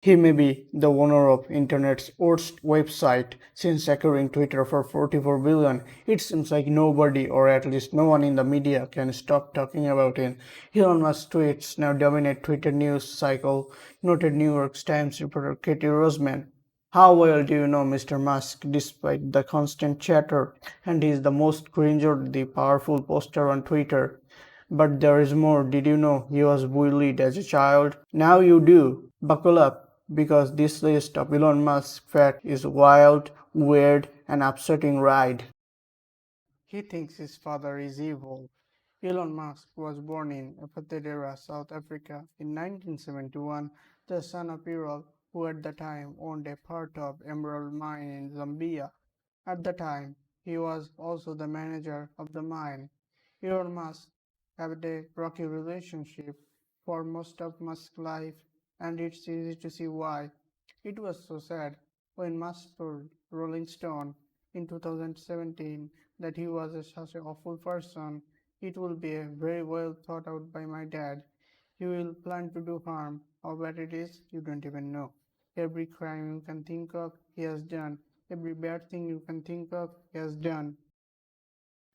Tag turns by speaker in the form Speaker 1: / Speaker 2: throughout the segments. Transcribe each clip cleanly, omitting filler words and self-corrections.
Speaker 1: He may be the owner of internet's worst website since acquiring Twitter for 44 billion. It seems like nobody, or at least no one in the media, can stop talking about him. Elon Musk's tweets now dominate Twitter news cycle, noted New York Times reporter Katie Roseman. How well do you know Mr. Musk despite the constant chatter? And he is the most cringeworthy powerful poster on Twitter. But there is more. Did you know he was bullied as a child? Now you do. Buckle up, because this list of Elon Musk facts is wild, weird, and upsetting ride. He thinks his father is evil. Elon Musk was born in Epatadera, South Africa in 1971, the son of Errol, who at the time owned a part of emerald mine in Zambia. At the time, he was also the manager of the mine. Elon Musk had a rocky relationship for most of Musk's life, and it's easy to see why. It was so sad when Musk told Rolling Stone in 2017 that he was such an awful person. It will be a very well thought out by my dad. He will plan to do harm. How bad it is, you don't even know. Every crime you can think of, he has done. Every bad thing you can think of, he has done.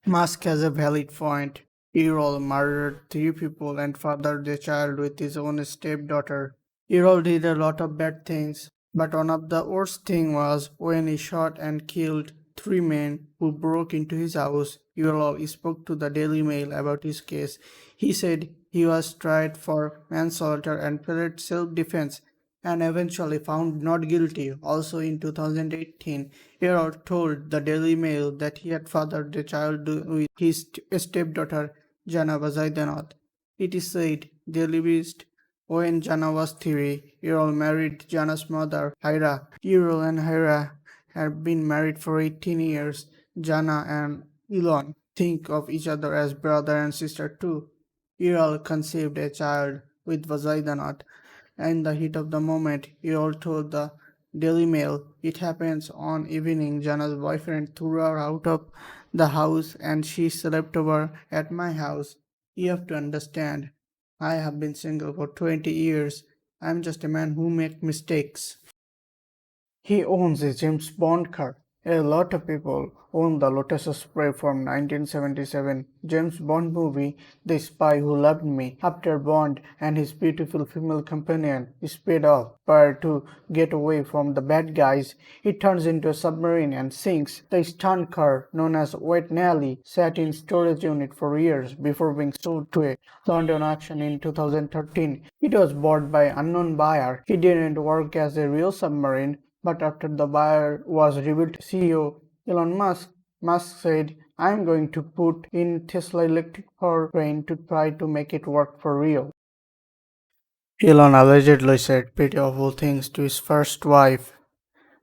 Speaker 1: Musk has a valid point. Errol murdered three people and fathered a child with his own stepdaughter. Errol did a lot of bad things, but one of the worst things was when he shot and killed three men who broke into his house. Errol spoke to the Daily Mail about his case. He said he was tried for manslaughter and pleaded self-defense and eventually found not guilty. Also in 2018, Errol told the Daily Mail that he had fathered the child with his stepdaughter Jana Vazaidanot. It is said they lived when Jana was 3. Errol married Jana's mother, Hira. Errol and Hira have been married for 18 years. Jana and Elon think of each other as brother and sister too. Errol conceived a child with Vazaidanot. In the heat of the moment, Errol told the Daily Mail, it happens on evening Jana's boyfriend threw her out of the house and she slept over at my house. You have to understand, I have been single for 20 years. I'm just a man who makes mistakes. He owns a James Bond car. A lot of people own the Lotus Spray from 1977 James Bond movie The Spy Who Loved Me. After Bond and his beautiful female companion sped off to get away from the bad guys, he turns into a submarine and sinks. The stunt car, known as Wet Nelly, sat in storage unit for years before being sold to a London auction in 2013. It was bought by an unknown buyer. He didn't work as a real submarine, but after the buyer was revealed to CEO Elon Musk, Musk said, I'm going to put in Tesla electric powertrain to try to make it work for real. Elon allegedly said pretty awful things to his first wife.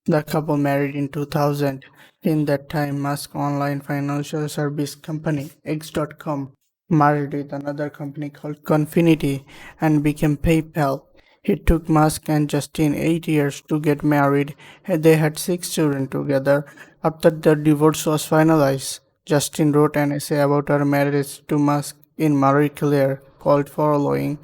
Speaker 1: The couple married in 2000. In that time, Musk's online financial service company, X.com, merged with another company called Confinity and became PayPal. It took Musk and Justin 8 years to get married, and they had 6 children together. After the divorce was finalized, Justin wrote an essay about her marriage to Musk in Marie Claire called Following.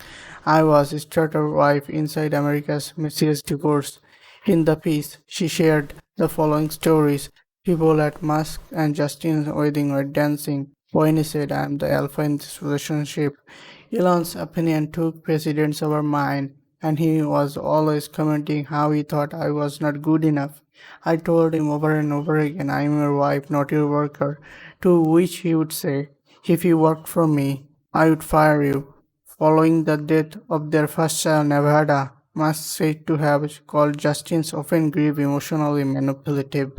Speaker 1: I was a starter wife inside America's messiest divorce. In the piece, she shared the following stories. People at Musk and Justin's wedding were dancing when he said, I am the alpha in this relationship. Elon's opinion took precedence over mine, and he was always commenting how he thought I was not good enough. I told him over and over again, I am your wife, not your worker. To which he would say, if you worked for me, I would fire you. Following the death of their first child, Nevada, Musk said to have called Justin's often grief emotionally manipulative.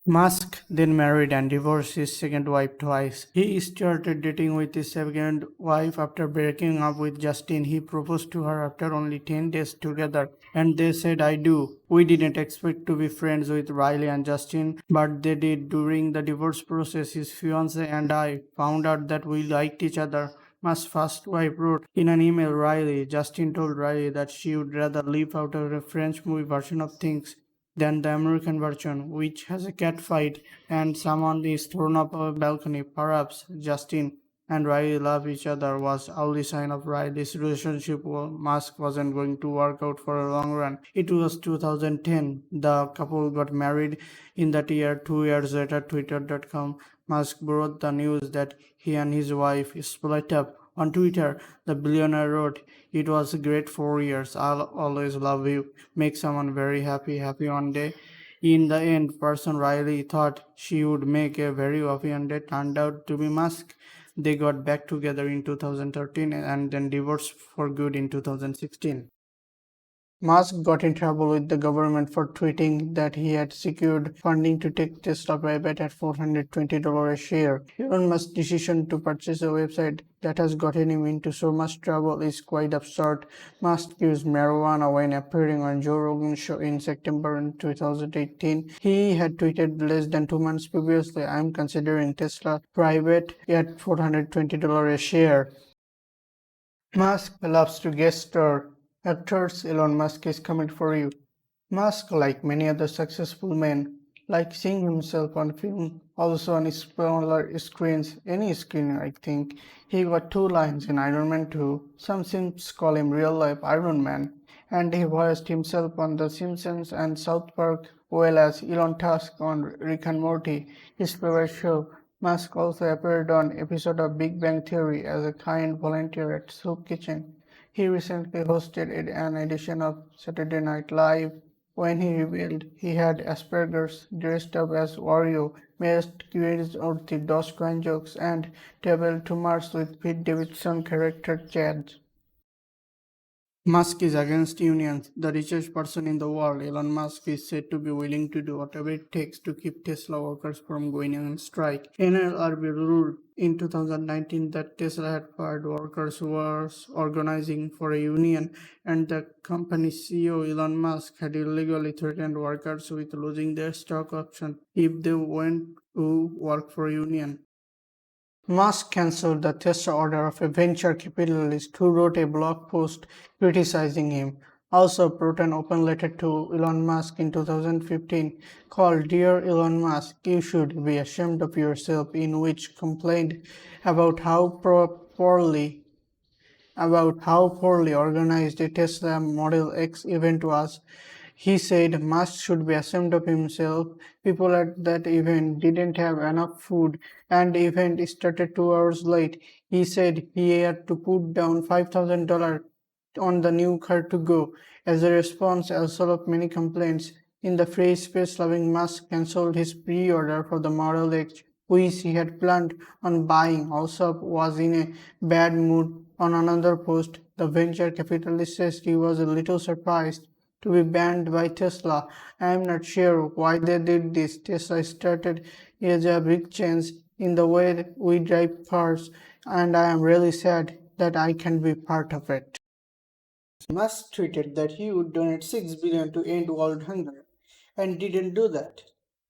Speaker 1: Musk then married and divorced his second wife twice. He started dating with his second wife after breaking up with Justin. He proposed to her after only 10 days together, and they said, I do. We didn't expect to be friends with Riley and Justin, but they did. During the divorce process, his fiance and I found out that we liked each other. Musk's first wife wrote in an email Riley. Justin told Riley that she would rather live out of a French movie version of things than the American version, which has a cat fight and someone is thrown off a balcony. Perhaps Justin and Riley love each other was early sign of Riley's relationship with Musk wasn't going to work out for a long run. It was 2010. The couple got married in that year. 2 years later, Twitter.com Musk broke the news that he and his wife split up. On Twitter, the billionaire wrote, "It was a great 4 years. I'll always love you. Make someone very happy, happy one day." In the end, person Riley thought she would make a very happy one day turned out to be Musk. They got back together in 2013 and then divorced for good in 2016. Musk got in trouble with the government for tweeting that he had secured funding to take Tesla private at $420 a share. Elon Musk's decision to purchase a website that has gotten him into so much trouble is quite absurd. Musk used marijuana when appearing on Joe Rogan's show in September 2018. He had tweeted less than 2 months previously, "I'm considering Tesla private at $420 a share." Musk loves to guest star actors. Elon Musk is coming for you. Musk, like many other successful men, likes seeing himself on film, also on smaller screens, any screen I think. He got two lines in Iron Man 2. Some Sims call him real life Iron Man, and he voiced himself on The Simpsons and South Park, well as Elon Musk on Rick and Morty, his favorite show. Musk also appeared on episode of Big Bang Theory as a kind volunteer at Soup Kitchen. He recently hosted an edition of Saturday Night Live when he revealed he had Asperger's, dressed up as Wario, made quiz or the Dogecoin jokes, and tabled to Mars with Pete Davidson character Chad. Musk is against unions. The richest person in the world, Elon Musk, is said to be willing to do whatever it takes to keep Tesla workers from going on strike. NLRB ruled in 2019 that Tesla had fired workers who were organizing for a union, and the company's CEO, Elon Musk, had illegally threatened workers with losing their stock option if they went to work for a union. Musk cancelled the Tesla order of a venture capitalist who wrote a blog post criticizing him. Also wrote an open letter to Elon Musk in 2015 called "Dear Elon Musk, you should be ashamed of yourself," in which complained about how poorly organized a Tesla Model X event was. He said Musk should be ashamed of himself. People at that event didn't have enough food, and the event started 2 hours late. He said he had to put down $5,000 on the new car to go. As a response, also of many complaints, in the free space loving Musk cancelled his pre-order for the Model X, which he had planned on buying. Also was in a bad mood. On another post, the venture capitalist says he was a little surprised to be banned by Tesla. I am not sure why they did this. Tesla started as a big change in the way we drive cars, and I am really sad that I can be part of it. Musk tweeted that he would donate $6 billion to end world hunger and didn't do that.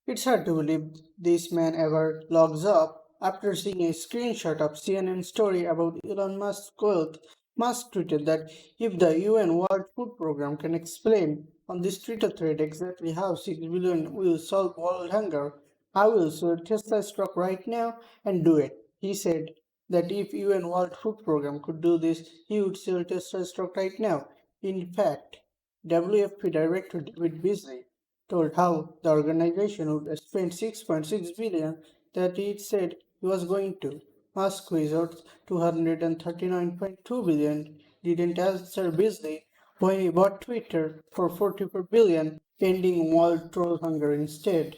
Speaker 1: It's hard to believe this man ever logs up. After seeing a screenshot of CNN story about Elon Musk's wealth, Musk tweeted that if the UN World Food Program can explain on this Twitter thread exactly how 6 billion will solve world hunger, I will sell Tesla stock right now and do it. He said that if UN World Food Program could do this, he would sell Tesla stock right now. In fact, WFP Director David Beasley told how the organization would spend 6.6 billion that it said he was going to. Musk, who is worth 239.2 billion, didn't answer Beasley when he bought Twitter for 44 billion, ending world troll hunger instead.